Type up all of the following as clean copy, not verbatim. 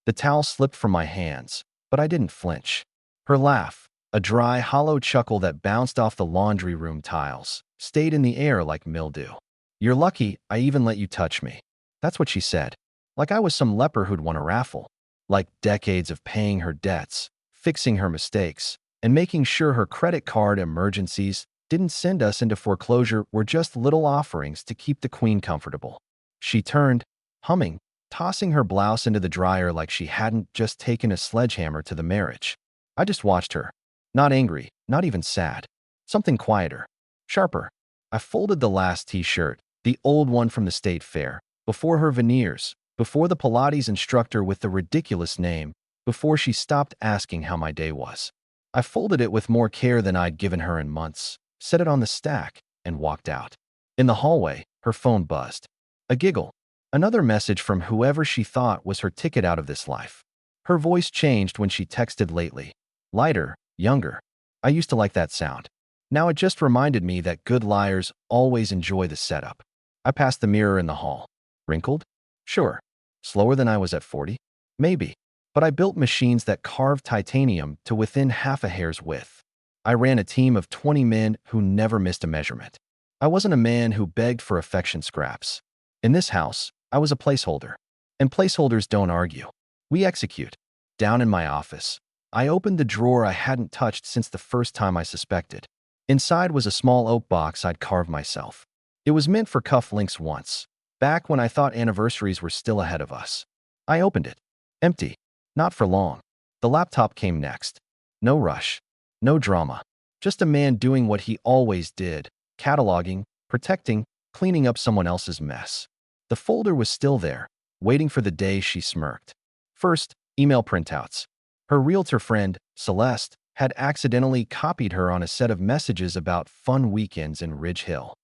The towel slipped from my hands, but I didn't flinch. Her laugh, a dry, hollow chuckle that bounced off the laundry room tiles, stayed in the air like mildew. "You're lucky I even let you touch me." That's what she said. Like I was some leper who'd won a raffle. Like decades of paying her debts, fixing her mistakes, and making sure her credit card emergencies didn't send us into foreclosure were just little offerings to keep the queen comfortable. She turned, humming, tossing her blouse into the dryer like she hadn't just taken a sledgehammer to the marriage. I just watched her. Not angry, not even sad. Something quieter, sharper. I folded the last t-shirt, the old one from the state fair, before her veneers, before the Pilates instructor with the ridiculous name, before she stopped asking how my day was. I folded it with more care than I'd given her in months, set it on the stack, and walked out. In the hallway, her phone buzzed. A giggle. Another message from whoever she thought was her ticket out of this life. Her voice changed when she texted lately. Lighter, younger. I used to like that sound. Now it just reminded me that good liars always enjoy the setup. I passed the mirror in the hall. Wrinkled? Sure. Slower than I was at 40? Maybe. But I built machines that carved titanium to within half a hair's width. I ran a team of 20 men who never missed a measurement. I wasn't a man who begged for affection scraps. In this house, I was a placeholder. And placeholders don't argue. We execute. Down in my office, I opened the drawer I hadn't touched since the first time I suspected. Inside was a small oak box I'd carved myself. It was meant for cufflinks once, back when I thought anniversaries were still ahead of us. I opened it. Empty. Not for long. The laptop came next. No rush. No drama. Just a man doing what he always did, cataloging, protecting, cleaning up someone else's mess. The folder was still there, waiting for the day she smirked. First, email printouts. Her realtor friend, Celeste, had accidentally copied her on a set of messages about fun weekends in Ridge Hill.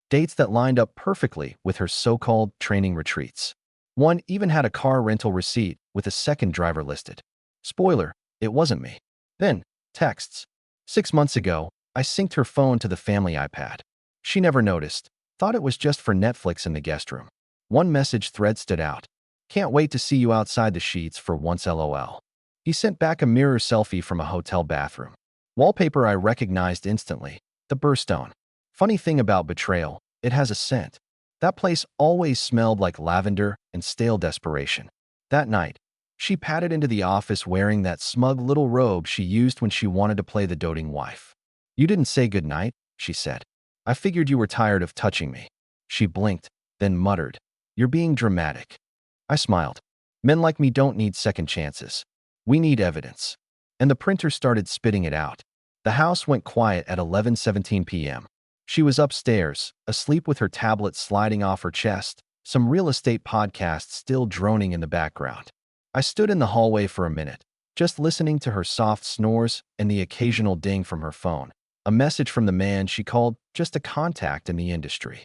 Dates that lined up perfectly with her so-called training retreats. One even had a car rental receipt with a second driver listed. Spoiler, it wasn't me. Then, texts. 6 months ago, I synced her phone to the family iPad. She never noticed, thought it was just for Netflix in the guest room. One message thread stood out. "Can't wait to see you outside the sheets for once LOL." He sent back a mirror selfie from a hotel bathroom. Wallpaper I recognized instantly. The Burstone. Funny thing about betrayal, it has a scent. That place always smelled like lavender and stale desperation. That night, she padded into the office wearing that smug little robe she used when she wanted to play the doting wife. "You didn't say goodnight," she said. "I figured you were tired of touching me." She blinked, then muttered, "You're being dramatic." I smiled. Men like me don't need second chances. We need evidence. And the printer started spitting it out. The house went quiet at 11:17 p.m. She was upstairs, asleep with her tablet sliding off her chest, some real estate podcast still droning in the background. I stood in the hallway for a minute, just listening to her soft snores and the occasional ding from her phone, a message from the man she called just a contact in the industry.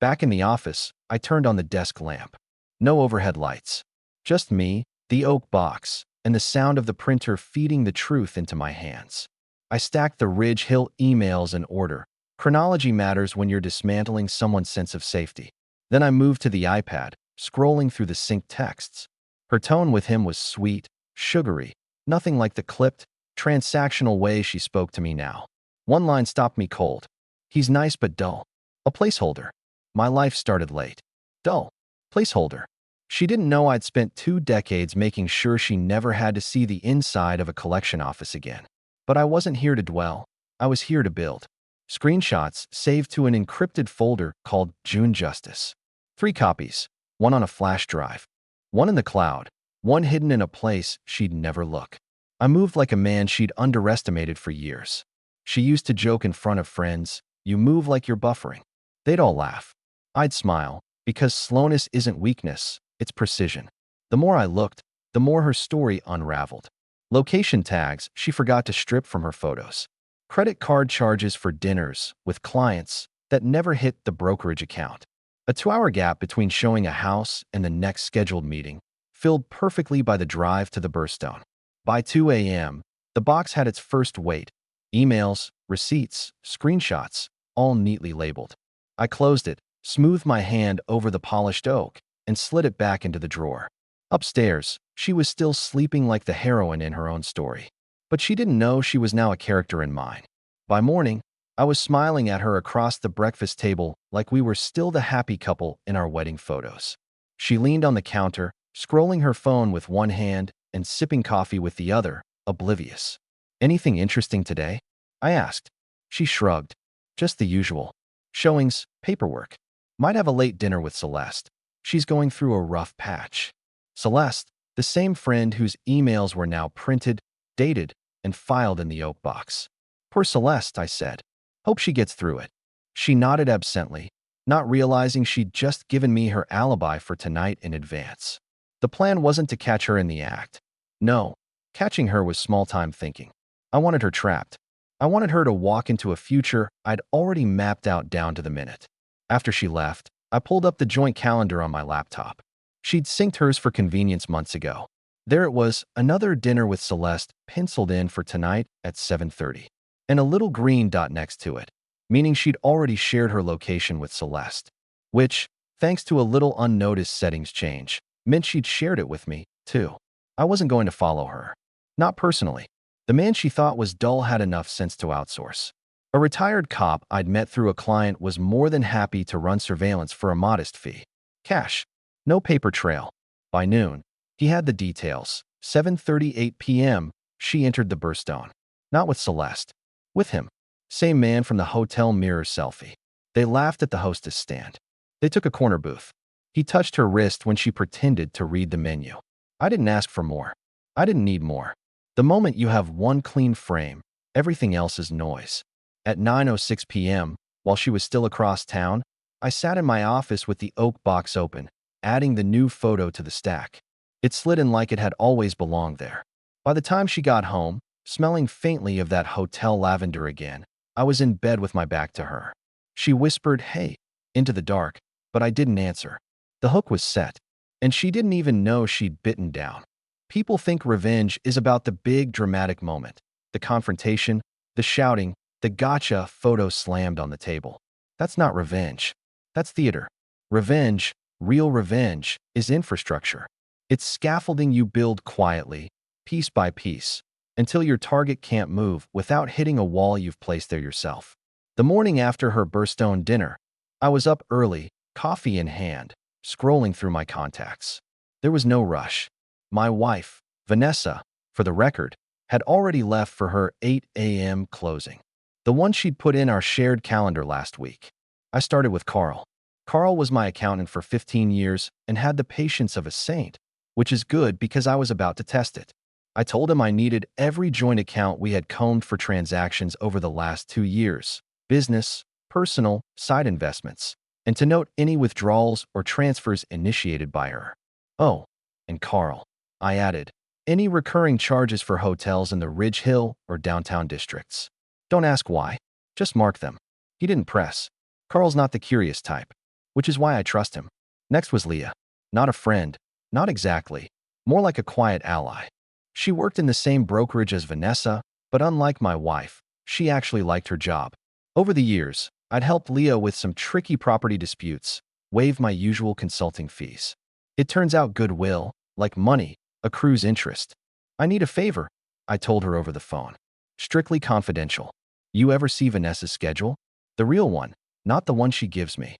Back in the office, I turned on the desk lamp. No overhead lights. Just me, the oak box, and the sound of the printer feeding the truth into my hands. I stacked the Ridge Hill emails in order. Chronology matters when you're dismantling someone's sense of safety. Then I moved to the iPad, scrolling through the synced texts. Her tone with him was sweet, sugary, nothing like the clipped, transactional way she spoke to me now. One line stopped me cold. "He's nice but dull." A placeholder. My life started late. Dull. Placeholder. She didn't know I'd spent 2 decades making sure she never had to see the inside of a collection office again. But I wasn't here to dwell. I was here to build. Screenshots saved to an encrypted folder called June Justice. 3 copies, one on a flash drive, one in the cloud, one hidden in a place she'd never look. I moved like a man she'd underestimated for years. She used to joke in front of friends, "You move like you're buffering." They'd all laugh. I'd smile, because slowness isn't weakness, it's precision. The more I looked, the more her story unraveled. Location tags she forgot to strip from her photos. Credit card charges for dinners with clients that never hit the brokerage account. A 2-hour gap between showing a house and the next scheduled meeting, filled perfectly by the drive to the Burstone. By 2 a.m., the box had its first weight. Emails, receipts, screenshots, all neatly labeled. I closed it, smoothed my hand over the polished oak, and slid it back into the drawer. Upstairs, she was still sleeping like the heroine in her own story. But she didn't know she was now a character in mine. By morning, I was smiling at her across the breakfast table like we were still the happy couple in our wedding photos. She leaned on the counter, scrolling her phone with one hand and sipping coffee with the other, oblivious. "Anything interesting today?" I asked. She shrugged. "Just the usual. Showings, paperwork. Might have a late dinner with Celeste. She's going through a rough patch." Celeste, the same friend whose emails were now printed, dated, and filed in the oak box. "Poor Celeste," I said. "Hope she gets through it." She nodded absently, not realizing she'd just given me her alibi for tonight in advance. The plan wasn't to catch her in the act. No, catching her was small-time thinking. I wanted her trapped. I wanted her to walk into a future I'd already mapped out down to the minute. After she left, I pulled up the joint calendar on my laptop. She'd synced hers for convenience months ago. There it was, another dinner with Celeste penciled in for tonight at 7:30, and a little green dot next to it, meaning she'd already shared her location with Celeste, which, thanks to a little unnoticed settings change, meant she'd shared it with me, too. I wasn't going to follow her. Not personally. The man she thought was dull had enough sense to outsource. A retired cop I'd met through a client was more than happy to run surveillance for a modest fee. Cash. No paper trail. By noon, he had the details. 7:38 p.m., she entered the Burstone. Not with Celeste. With him. Same man from the hotel mirror selfie. They laughed at the hostess stand. They took a corner booth. He touched her wrist when she pretended to read the menu. I didn't ask for more. I didn't need more. The moment you have one clean frame, everything else is noise. At 9:06 p.m., while she was still across town, I sat in my office with the oak box open, adding the new photo to the stack. It slid in like it had always belonged there. By the time she got home, smelling faintly of that hotel lavender again, I was in bed with my back to her. She whispered, "Hey," into the dark, but I didn't answer. The hook was set, and she didn't even know she'd bitten down. People think revenge is about the big dramatic moment, the confrontation, the shouting, the gotcha photo slammed on the table. That's not revenge. That's theater. Revenge, real revenge, is infrastructure. It's scaffolding you build quietly, piece by piece, until your target can't move without hitting a wall you've placed there yourself. The morning after her Burstone dinner, I was up early, coffee in hand, scrolling through my contacts. There was no rush. My wife, Vanessa, for the record, had already left for her 8 a.m. closing, the one she'd put in our shared calendar last week. I started with Carl. Carl was my accountant for 15 years and had the patience of a saint, which is good because I was about to test it. I told him I needed every joint account we had combed for transactions over the last 2 years, business, personal, side investments, and to note any withdrawals or transfers initiated by her. Oh, and Carl, I added, any recurring charges for hotels in the Ridge Hill or downtown districts. Don't ask why. Just mark them. He didn't press. Carl's not the curious type, which is why I trust him. Next was Leah. Not a friend. Not exactly. More like a quiet ally. She worked in the same brokerage as Vanessa, but unlike my wife, she actually liked her job. Over the years, I'd helped Leah with some tricky property disputes, waived my usual consulting fees. It turns out goodwill, like money, accrues interest. I need a favor, I told her over the phone. Strictly confidential. You ever see Vanessa's schedule? The real one, not the one she gives me.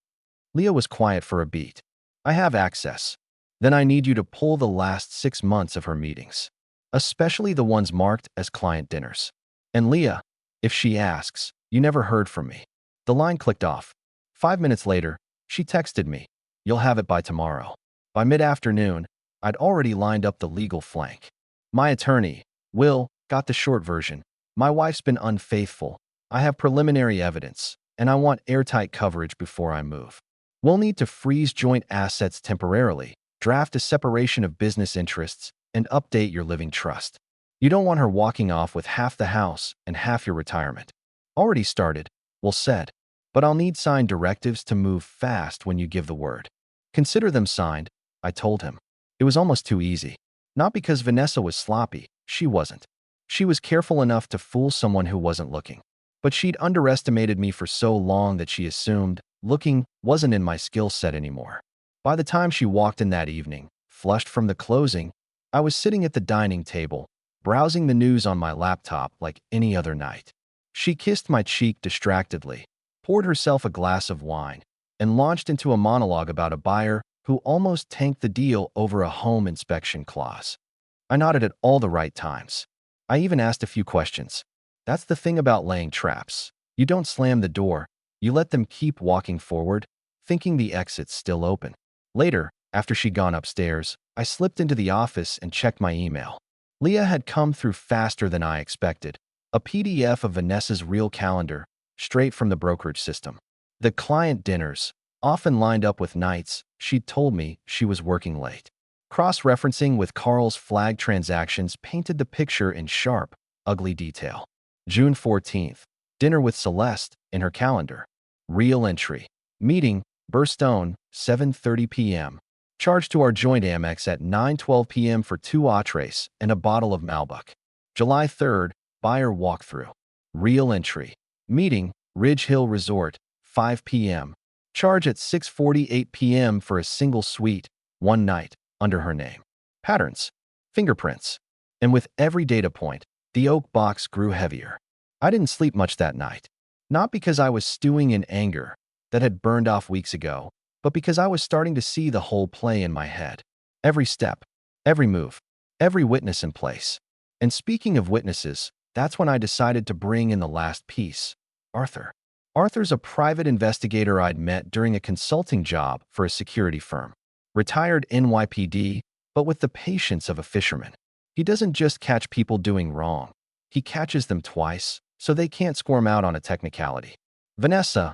Leah was quiet for a beat. I have access. Then I need you to pull the last 6 months of her meetings, especially the ones marked as client dinners. And Leah, if she asks, you never heard from me. The line clicked off. 5 minutes later, she texted me. You'll have it by tomorrow. By mid-afternoon, I'd already lined up the legal flank. My attorney, Will, got the short version. My wife's been unfaithful. I have preliminary evidence, and I want airtight coverage before I move. We'll need to freeze joint assets temporarily, draft a separation of business interests, and update your living trust. You don't want her walking off with half the house and half your retirement. Already started, well said, but I'll need signed directives to move fast when you give the word. Consider them signed, I told him. It was almost too easy. Not because Vanessa was sloppy, she wasn't. She was careful enough to fool someone who wasn't looking. But she'd underestimated me for so long that she assumed looking wasn't in my skill set anymore. By the time she walked in that evening, flushed from the closing, I was sitting at the dining table, browsing the news on my laptop like any other night. She kissed my cheek distractedly, poured herself a glass of wine, and launched into a monologue about a buyer who almost tanked the deal over a home inspection clause. I nodded at all the right times. I even asked a few questions. That's the thing about laying traps. You don't slam the door, you let them keep walking forward, thinking the exit's still open. Later, after she'd gone upstairs, I slipped into the office and checked my email. Leah had come through faster than I expected. A PDF of Vanessa's real calendar, straight from the brokerage system. The client dinners, often lined up with nights she'd told me she was working late. Cross-referencing with Carl's flag transactions painted the picture in sharp, ugly detail. June 14th, dinner with Celeste in her calendar. Real entry. Meeting, Burstone, 7:30 p.m. Charge to our joint Amex at 9:12 p.m. for 2 entrees and a bottle of Malbec. July 3rd, buyer walkthrough. Real entry. Meeting, Ridge Hill Resort, 5 p.m. Charge at 6:48 p.m. for a single suite, one night, under her name. Patterns. Fingerprints. And with every data point, the oak box grew heavier. I didn't sleep much that night. Not because I was stewing in anger that had burned off weeks ago, but because I was starting to see the whole play in my head. Every step, every move, every witness in place. And speaking of witnesses, that's when I decided to bring in the last piece, Arthur. Arthur's a private investigator I'd met during a consulting job for a security firm. Retired NYPD, but with the patience of a fisherman. He doesn't just catch people doing wrong. He catches them twice, so they can't squirm out on a technicality. Vanessa,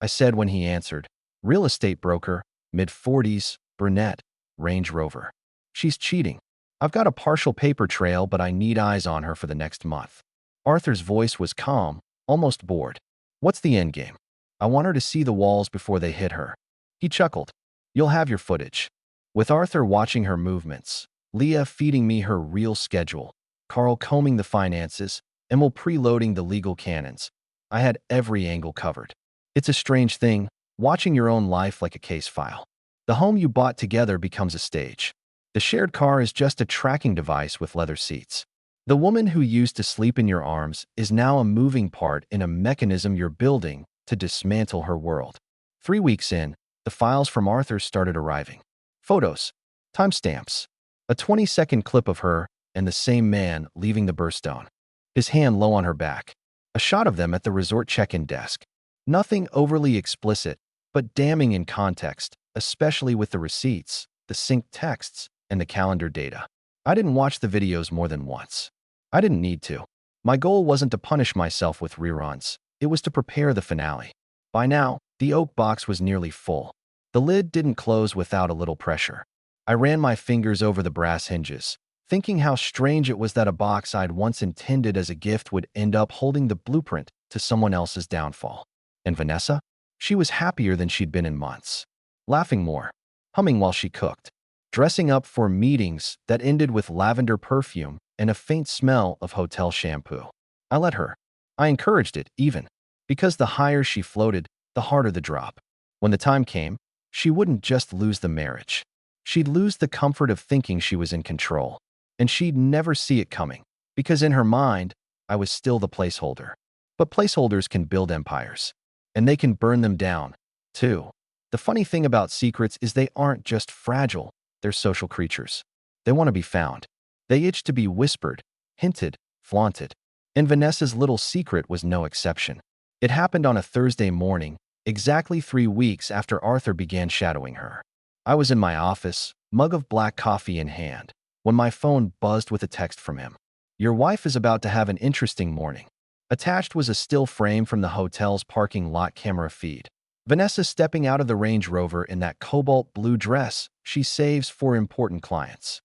I said when he answered. Real estate broker, mid-40s, brunette, Range Rover. She's cheating. I've got a partial paper trail, but I need eyes on her for the next month. Arthur's voice was calm, almost bored. What's the end game? I want her to see the walls before they hit her. He chuckled. You'll have your footage. With Arthur watching her movements, Leah feeding me her real schedule, Carl combing the finances, and Will preloading the legal cannons, I had every angle covered. It's a strange thing, watching your own life like a case file. The home you bought together becomes a stage. The shared car is just a tracking device with leather seats. The woman who used to sleep in your arms is now a moving part in a mechanism you're building to dismantle her world. 3 weeks in, the files from Arthur started arriving. Photos, timestamps, a 20-second clip of her and the same man leaving the Burstone, his hand low on her back, a shot of them at the resort check-in desk. Nothing overly explicit, but damning in context, especially with the receipts, the synced texts, and the calendar data. I didn't watch the videos more than once. I didn't need to. My goal wasn't to punish myself with reruns. It was to prepare the finale. By now, the oak box was nearly full. The lid didn't close without a little pressure. I ran my fingers over the brass hinges, thinking how strange it was that a box I'd once intended as a gift would end up holding the blueprint to someone else's downfall. And Vanessa? She was happier than she'd been in months. Laughing more, humming while she cooked, dressing up for meetings that ended with lavender perfume and a faint smell of hotel shampoo. I let her. I encouraged it, even, because the higher she floated, the harder the drop. When the time came, she wouldn't just lose the marriage. She'd lose the comfort of thinking she was in control. And she'd never see it coming, because in her mind, I was still the placeholder. But placeholders can build empires. And they can burn them down, too. The funny thing about secrets is they aren't just fragile, they're social creatures. They want to be found. They itch to be whispered, hinted, flaunted. And Vanessa's little secret was no exception. It happened on a Thursday morning, exactly 3 weeks after Arthur began shadowing her. I was in my office, mug of black coffee in hand, when my phone buzzed with a text from him. Your wife is about to have an interesting morning. Attached was a still frame from the hotel's parking lot camera feed. Vanessa stepping out of the Range Rover in that cobalt blue dress she saves for important clients.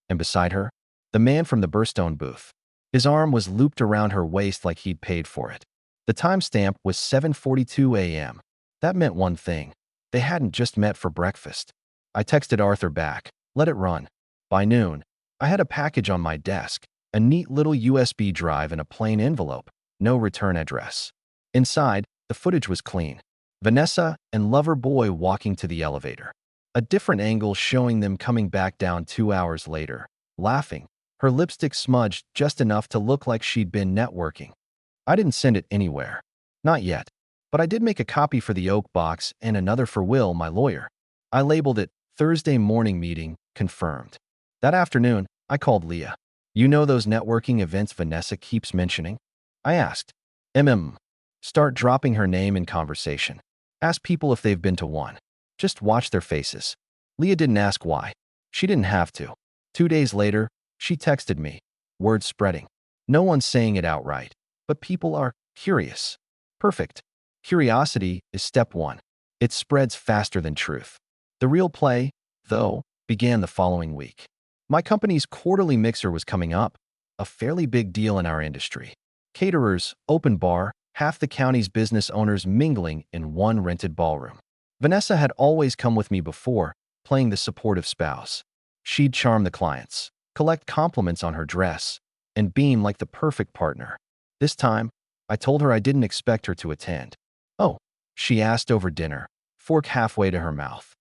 And beside her, the man from the Burstone booth. His arm was looped around her waist like he'd paid for it. The timestamp was 7:42 a.m. That meant one thing. They hadn't just met for breakfast. I texted Arthur back, let it run. By noon, I had a package on my desk, a neat little USB drive in a plain envelope, no return address. Inside, the footage was clean. Vanessa and lover boy walking to the elevator. A different angle showing them coming back down 2 hours later, laughing, her lipstick smudged just enough to look like she'd been networking. I didn't send it anywhere. Not yet. But I did make a copy for the Oak box and another for Will, my lawyer. I labeled it Thursday morning meeting, confirmed. That afternoon, I called Leah. You know those networking events Vanessa keeps mentioning? I asked. Start dropping her name in conversation. Ask people if they've been to one. Just watch their faces. Leah didn't ask why. She didn't have to. 2 days later, she texted me. Word spreading. No one's saying it outright, but people are curious. Perfect. Curiosity is step one. It spreads faster than truth. The real play, though, began the following week. My company's quarterly mixer was coming up, a fairly big deal in our industry. Caterers, open bar, half the county's business owners mingling in one rented ballroom. Vanessa had always come with me before, playing the supportive spouse. She'd charm the clients, collect compliments on her dress, and beam like the perfect partner. This time, I told her I didn't expect her to attend. Oh, she asked over dinner, fork halfway to her mouth.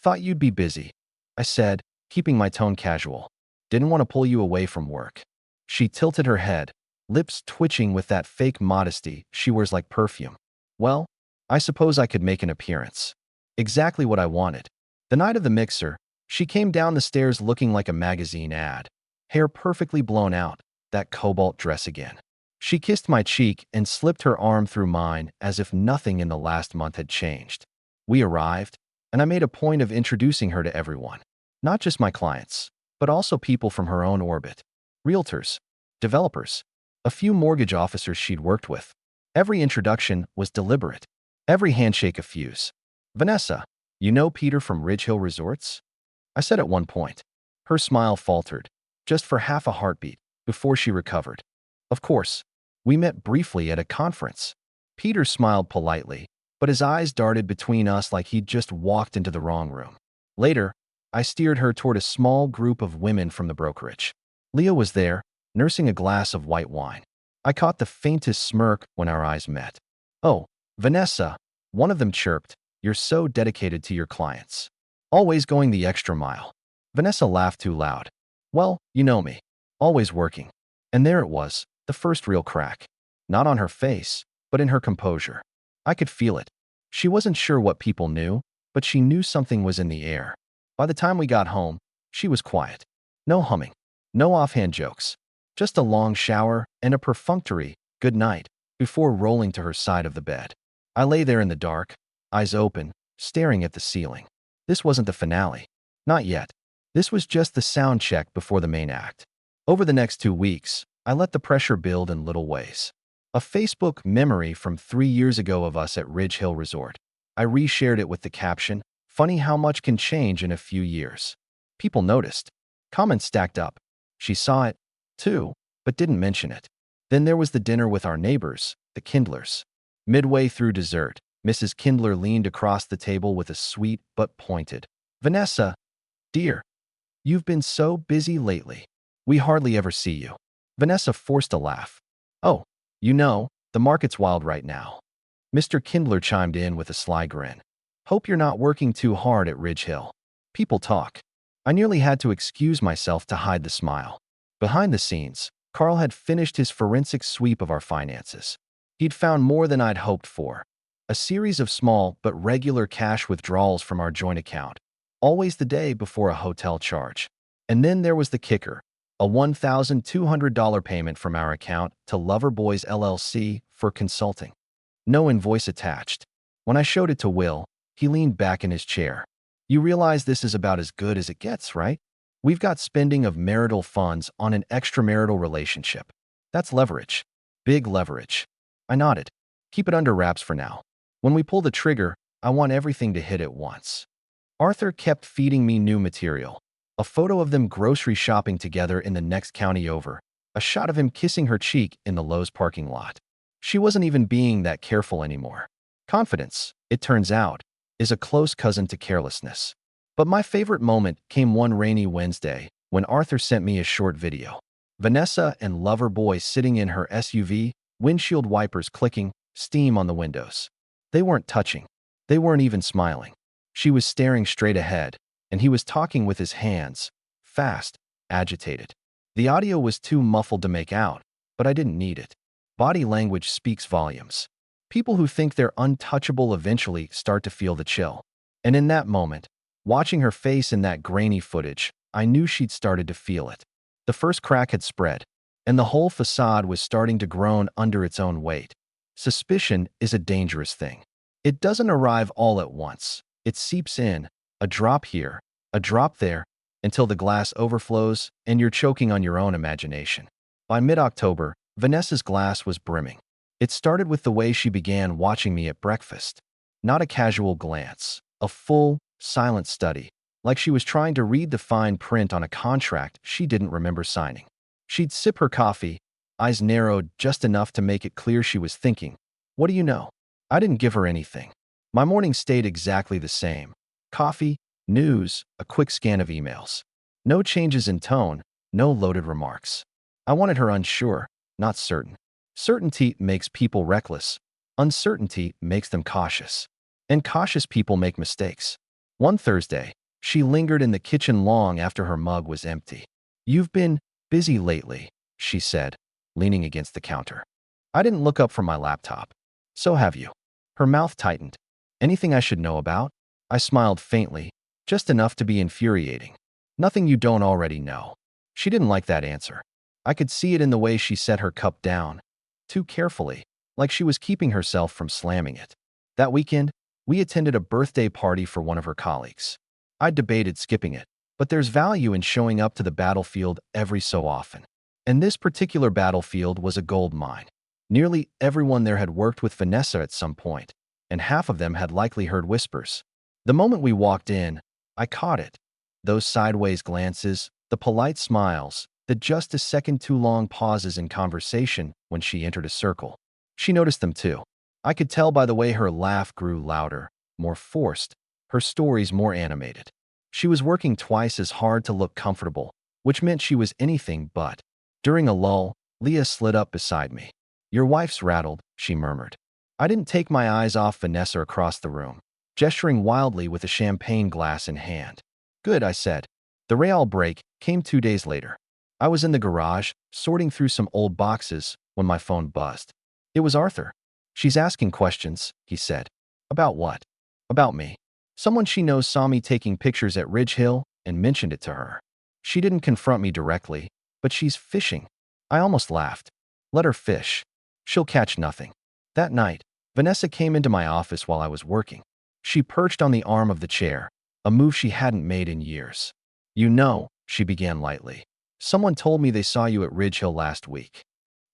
Thought you'd be busy, I said, keeping my tone casual. Didn't want to pull you away from work. She tilted her head, lips twitching with that fake modesty she wears like perfume. Well, I suppose I could make an appearance. Exactly what I wanted. The night of the mixer, she came down the stairs looking like a magazine ad. Hair perfectly blown out, that cobalt dress again. She kissed my cheek and slipped her arm through mine as if nothing in the last month had changed. We arrived, and I made a point of introducing her to everyone. Not just my clients, but also people from her own orbit. Realtors, developers, a few mortgage officers she'd worked with. Every introduction was deliberate. Every handshake a fuse. Vanessa, you know Peter from Ridge Hill Resorts? I said at one point. Her smile faltered, just for half a heartbeat, before she recovered. Of course, we met briefly at a conference. Peter smiled politely, but his eyes darted between us like he'd just walked into the wrong room. Later, I steered her toward a small group of women from the brokerage. Leah was there, nursing a glass of white wine. I caught the faintest smirk when our eyes met. Oh, Vanessa, one of them chirped, you're so dedicated to your clients. Always going the extra mile. Vanessa laughed too loud. Well, you know me. Always working. And there it was, the first real crack. Not on her face, but in her composure. I could feel it. She wasn't sure what people knew, but she knew something was in the air. By the time we got home, she was quiet. No humming. No offhand jokes. Just a long shower and a perfunctory good night before rolling to her side of the bed. I lay there in the dark, eyes open, staring at the ceiling. This wasn't the finale. Not yet. This was just the sound check before the main act. Over the next 2 weeks, I let the pressure build in little ways. A Facebook memory from 3 years ago of us at Ridge Hill Resort. I reshared it with the caption, funny how much can change in a few years. People noticed. Comments stacked up. She saw it, too, but didn't mention it. Then there was the dinner with our neighbors, the Kindlers. Midway through dessert, Mrs. Kindler leaned across the table with a sweet but pointed, Vanessa, dear, you've been so busy lately. We hardly ever see you. Vanessa forced a laugh. Oh, you know, the market's wild right now. Mr. Kindler chimed in with a sly grin. Hope you're not working too hard at Ridge Hill. People talk. I nearly had to excuse myself to hide the smile. Behind the scenes, Carl had finished his forensic sweep of our finances. He'd found more than I'd hoped for. A series of small but regular cash withdrawals from our joint account, always the day before a hotel charge. And then there was the kicker, a $1,200 payment from our account to Loverboys LLC for consulting. No invoice attached. When I showed it to Will, he leaned back in his chair. You realize this is about as good as it gets, right? We've got spending of marital funds on an extramarital relationship. That's leverage. Big leverage. I nodded. Keep it under wraps for now. When we pull the trigger, I want everything to hit at once. Arthur kept feeding me new material. A photo of them grocery shopping together in the next county over. A shot of him kissing her cheek in the Lowe's parking lot. She wasn't even being that careful anymore. Confidence, it turns out, is a close cousin to carelessness. But my favorite moment came one rainy Wednesday when Arthur sent me a short video. Vanessa and Loverboy sitting in her SUV, windshield wipers clicking, steam on the windows. They weren't touching. They weren't even smiling. She was staring straight ahead, and he was talking with his hands, fast, agitated. The audio was too muffled to make out, but I didn't need it. Body language speaks volumes. People who think they're untouchable eventually start to feel the chill. And in that moment, watching her face in that grainy footage, I knew she'd started to feel it. The first crack had spread, and the whole facade was starting to groan under its own weight. Suspicion is a dangerous thing. It doesn't arrive all at once. It seeps in, a drop here, a drop there, until the glass overflows and you're choking on your own imagination. By mid-October, Vanessa's glass was brimming. It started with the way she began watching me at breakfast. Not a casual glance, a full, silent study, like she was trying to read the fine print on a contract she didn't remember signing. She'd sip her coffee, eyes narrowed just enough to make it clear she was thinking, "What do you know?" I didn't give her anything. My morning stayed exactly the same. Coffee, news, a quick scan of emails. No changes in tone, no loaded remarks. I wanted her unsure, not certain. Certainty makes people reckless. Uncertainty makes them cautious. And cautious people make mistakes. One Thursday, she lingered in the kitchen long after her mug was empty. "You've been busy lately," she said, leaning against the counter. I didn't look up from my laptop. "So have you." Her mouth tightened. "Anything I should know about?" I smiled faintly, just enough to be infuriating. "Nothing you don't already know." She didn't like that answer. I could see it in the way she set her cup down, too carefully, like she was keeping herself from slamming it. That weekend, we attended a birthday party for one of her colleagues. I debated skipping it, but there's value in showing up to the battlefield every so often. And this particular battlefield was a gold mine. Nearly everyone there had worked with Vanessa at some point, and half of them had likely heard whispers. The moment we walked in, I caught it. Those sideways glances, the polite smiles, the just a second too long pauses in conversation when she entered a circle. She noticed them too. I could tell by the way her laugh grew louder, more forced, her stories more animated. She was working twice as hard to look comfortable, which meant she was anything but. During a lull, Leah slid up beside me. "Your wife's rattled," she murmured. I didn't take my eyes off Vanessa across the room, gesturing wildly with a champagne glass in hand. "Good," I said. The real break came 2 days later. I was in the garage, sorting through some old boxes, when my phone buzzed. It was Arthur. "She's asking questions," he said. "About what?" "About me. Someone she knows saw me taking pictures at Ridge Hill and mentioned it to her. She didn't confront me directly, but she's fishing." I almost laughed. Let her fish. She'll catch nothing. That night, Vanessa came into my office while I was working. She perched on the arm of the chair, a move she hadn't made in years. "You know," she began lightly, "someone told me they saw you at Ridge Hill last week."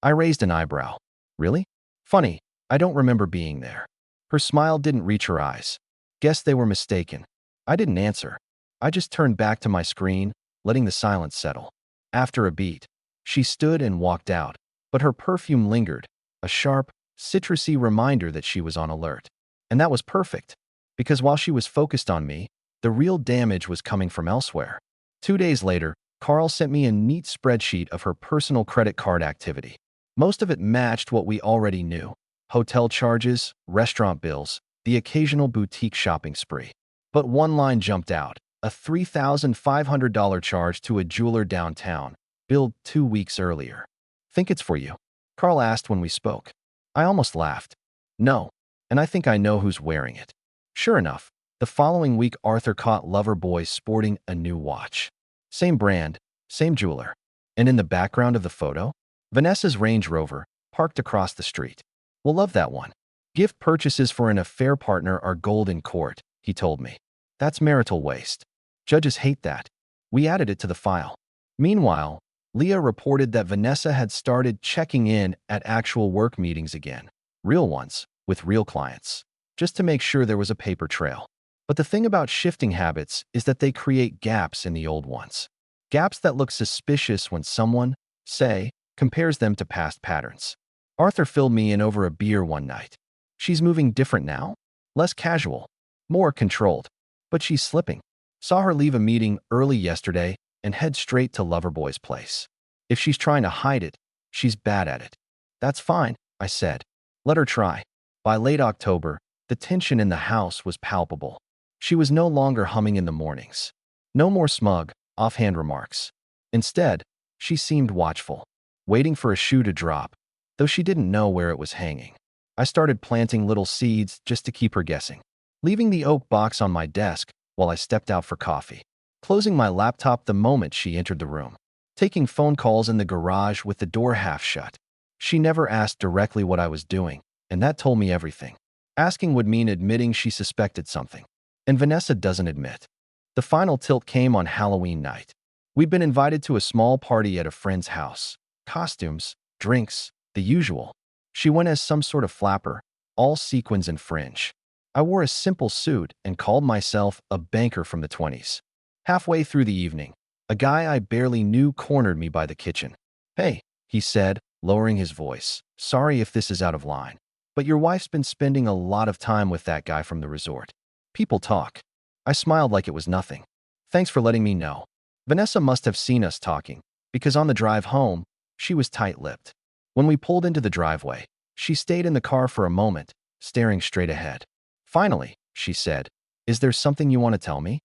I raised an eyebrow. "Really? Funny, I don't remember being there." Her smile didn't reach her eyes. Guess they were mistaken. I didn't answer. I just turned back to my screen, letting the silence settle. After a beat, she stood and walked out, but her perfume lingered, a sharp, citrusy reminder that she was on alert. And that was perfect, because while she was focused on me, the real damage was coming from elsewhere. 2 days later, Carl sent me a neat spreadsheet of her personal credit card activity. Most of it matched what we already knew: hotel charges, restaurant bills, the occasional boutique shopping spree. But one line jumped out: a $3,500 charge to a jeweler downtown, billed 2 weeks earlier. "Think it's for you?" Carl asked when we spoke. I almost laughed. "No, and I think I know who's wearing it." Sure enough, the following week Arthur caught Loverboy sporting a new watch. Same brand, same jeweler. And in the background of the photo, Vanessa's Range Rover, parked across the street. "We'll love that one." "Gift purchases for an affair partner are gold in court," he told me. "That's marital waste. Judges hate that." We added it to the file. Meanwhile, Leah reported that Vanessa had started checking in at actual work meetings again. Real ones, with real clients. Just to make sure there was a paper trail. But the thing about shifting habits is that they create gaps in the old ones. Gaps that look suspicious when someone, say, compares them to past patterns. Arthur filled me in over a beer one night. "She's moving different now? Less casual, more controlled. But she's slipping. Saw her leave a meeting early yesterday and head straight to Loverboy's place. If she's trying to hide it, she's bad at it." "That's fine," I said. "Let her try." By late October, the tension in the house was palpable. She was no longer humming in the mornings. No more smug, offhand remarks. Instead, she seemed watchful, waiting for a shoe to drop, though she didn't know where it was hanging. I started planting little seeds just to keep her guessing, leaving the oak box on my desk while I stepped out for coffee, closing my laptop the moment she entered the room, taking phone calls in the garage with the door half shut. She never asked directly what I was doing, and that told me everything. Asking would mean admitting she suspected something, and Vanessa doesn't admit. The final tilt came on Halloween night. We'd been invited to a small party at a friend's house. Costumes, drinks, the usual. She went as some sort of flapper, all sequins and fringe. I wore a simple suit and called myself a banker from the 20s. Halfway through the evening, a guy I barely knew cornered me by the kitchen. "Hey," he said, lowering his voice. "Sorry if this is out of line, but your wife's been spending a lot of time with that guy from the resort. People talk." I smiled like it was nothing. "Thanks for letting me know." Vanessa must have seen us talking, because on the drive home, she was tight-lipped. When we pulled into the driveway, she stayed in the car for a moment, staring straight ahead. Finally, she said, "Is there something you want to tell me?"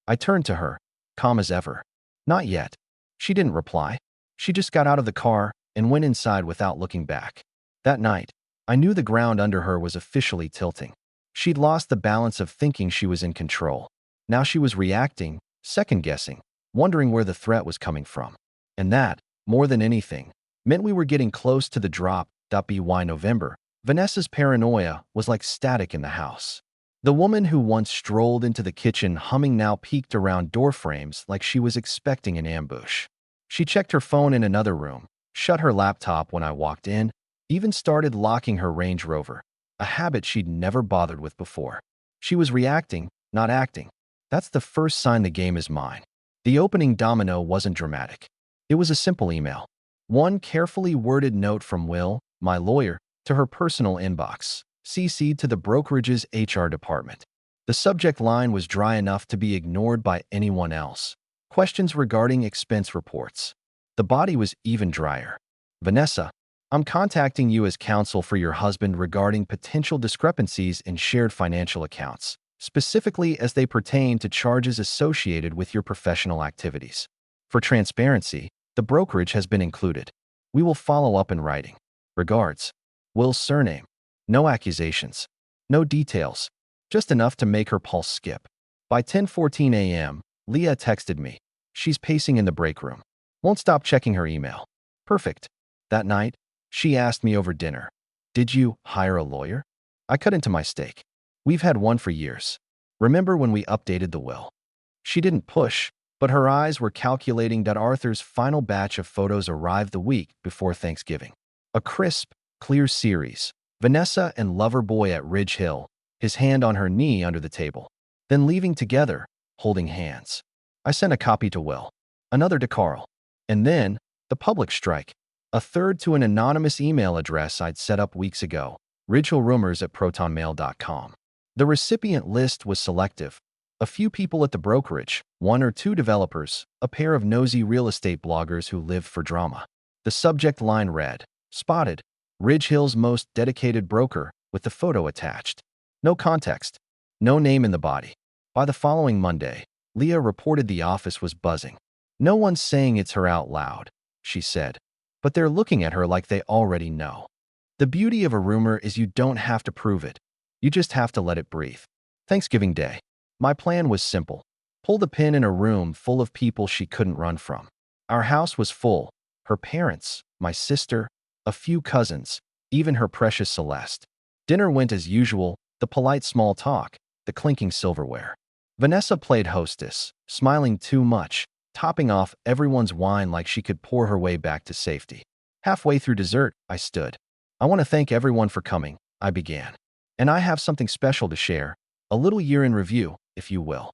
I turned to her, calm as ever. "Not yet." She didn't reply. She just got out of the car and went inside without looking back. That night, I knew the ground under her was officially tilting. She'd lost the balance of thinking she was in control. Now she was reacting, second-guessing, wondering where the threat was coming from. And that, more than anything, meant we were getting close to the drop. By November, Vanessa's paranoia was like static in the house. The woman who once strolled into the kitchen humming now peeked around door frames like she was expecting an ambush. She checked her phone in another room, shut her laptop when I walked in, even started locking her Range Rover, a habit she'd never bothered with before. She was reacting, not acting. That's the first sign the game is mine. The opening domino wasn't dramatic. It was a simple email. One carefully worded note from Will, my lawyer, to her personal inbox, CC'd to the brokerage's HR department. The subject line was dry enough to be ignored by anyone else. Questions regarding expense reports. The body was even drier. "Vanessa, I'm contacting you as counsel for your husband regarding potential discrepancies in shared financial accounts, specifically as they pertain to charges associated with your professional activities. For transparency, the brokerage has been included. We will follow up in writing. Regards." Will's surname. No accusations. No details. Just enough to make her pulse skip. By 10:14 a.m., Leah texted me. "She's pacing in the break room. Won't stop checking her email." Perfect. That night, she asked me over dinner, "Did you hire a lawyer?" I cut into my steak. "We've had one for years. Remember when we updated the will?" She didn't push, but her eyes were calculating that Arthur's final batch of photos arrived the week before Thanksgiving. A crisp, clear series. Vanessa and lover boy at Ridge Hill, his hand on her knee under the table. Then leaving together, holding hands. I sent a copy to Will, another to Carl, and then the public strike. A third to an anonymous email address I'd set up weeks ago, ridgehillrumors@protonmail.com. The recipient list was selective. A few people at the brokerage, one or two developers, a pair of nosy real estate bloggers who lived for drama. The subject line read, "Spotted, Ridge Hill's most dedicated broker," with the photo attached. No context. No name in the body. By the following Monday, Leah reported the office was buzzing. "No one's saying it's her out loud," she said, "but they're looking at her like they already know." The beauty of a rumor is you don't have to prove it. You just have to let it breathe. Thanksgiving Day. My plan was simple. Pull the pin in a room full of people she couldn't run from. Our house was full. Her parents, my sister, a few cousins, even her precious Celeste. Dinner went as usual, the polite small talk, the clinking silverware. Vanessa played hostess, smiling too much, topping off everyone's wine like she could pour her way back to safety. Halfway through dessert, I stood. "I want to thank everyone for coming," I began. "And I have something special to share, a little year in review, if you will."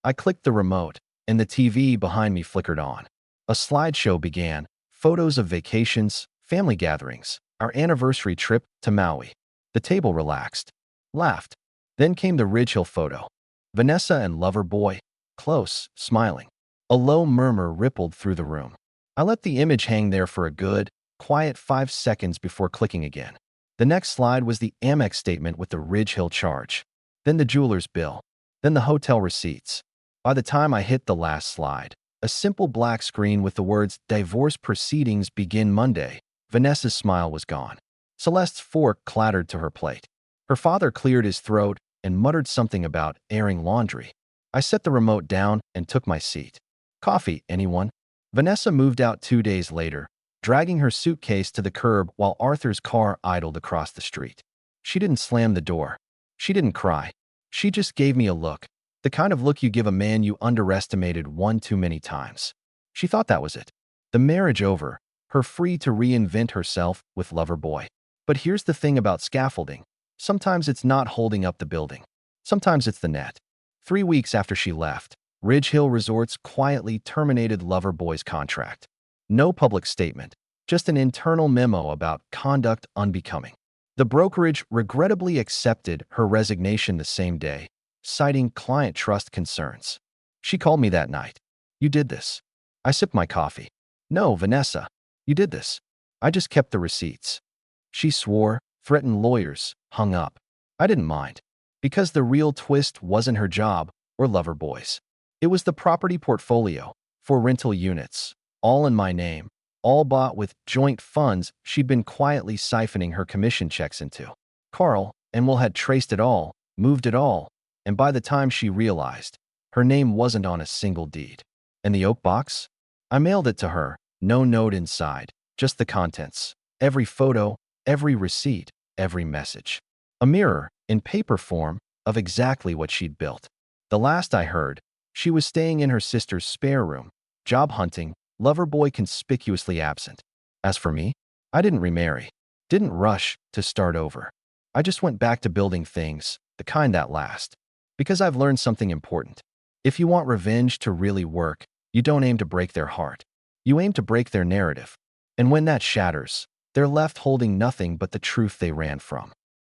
I clicked the remote, and the TV behind me flickered on. A slideshow began, photos of vacations, family gatherings, our anniversary trip to Maui. The table relaxed, laughed. Then came the Ridge Hill photo. Vanessa and lover boy, close, smiling. A low murmur rippled through the room. I let the image hang there for a good, quiet 5 seconds before clicking again. The next slide was the Amex statement with the Ridge Hill charge. Then the jeweler's bill. Then the hotel receipts. By the time I hit the last slide, a simple black screen with the words "Divorce proceedings begin Monday." Vanessa's smile was gone. Celeste's fork clattered to her plate. Her father cleared his throat and muttered something about airing laundry. I set the remote down and took my seat. Coffee, anyone? Vanessa moved out 2 days later, dragging her suitcase to the curb while Arthur's car idled across the street. She didn't slam the door. She didn't cry. She just gave me a look, the kind of look you give a man you underestimated one too many times. She thought that was it. The marriage over, her free to reinvent herself with lover boy. But here's the thing about scaffolding. Sometimes it's not holding up the building. Sometimes it's the net. 3 weeks after she left, Ridge Hill Resorts quietly terminated lover boy's contract. No public statement, just an internal memo about conduct unbecoming. The brokerage regrettably accepted her resignation the same day, citing client trust concerns. She called me that night. "You did this." I sipped my coffee. "No, Vanessa, you did this. I just kept the receipts." She swore, threatened lawyers, hung up. I didn't mind. Because the real twist wasn't her job or lover boys. It was the property portfolio, 4 rental units, all in my name, all bought with joint funds she'd been quietly siphoning her commission checks into. Carl and Will had traced it all, moved it all, and by the time she realized, her name wasn't on a single deed. And the oak box? I mailed it to her, no note inside, just the contents. Every photo, every receipt, every message. A mirror, in paper form, of exactly what she'd built. The last I heard, she was staying in her sister's spare room, job hunting, lover boy conspicuously absent. As for me, I didn't remarry, didn't rush to start over. I just went back to building things, the kind that last. Because I've learned something important. If you want revenge to really work, you don't aim to break their heart. You aim to break their narrative. And when that shatters, they're left holding nothing but the truth they ran from.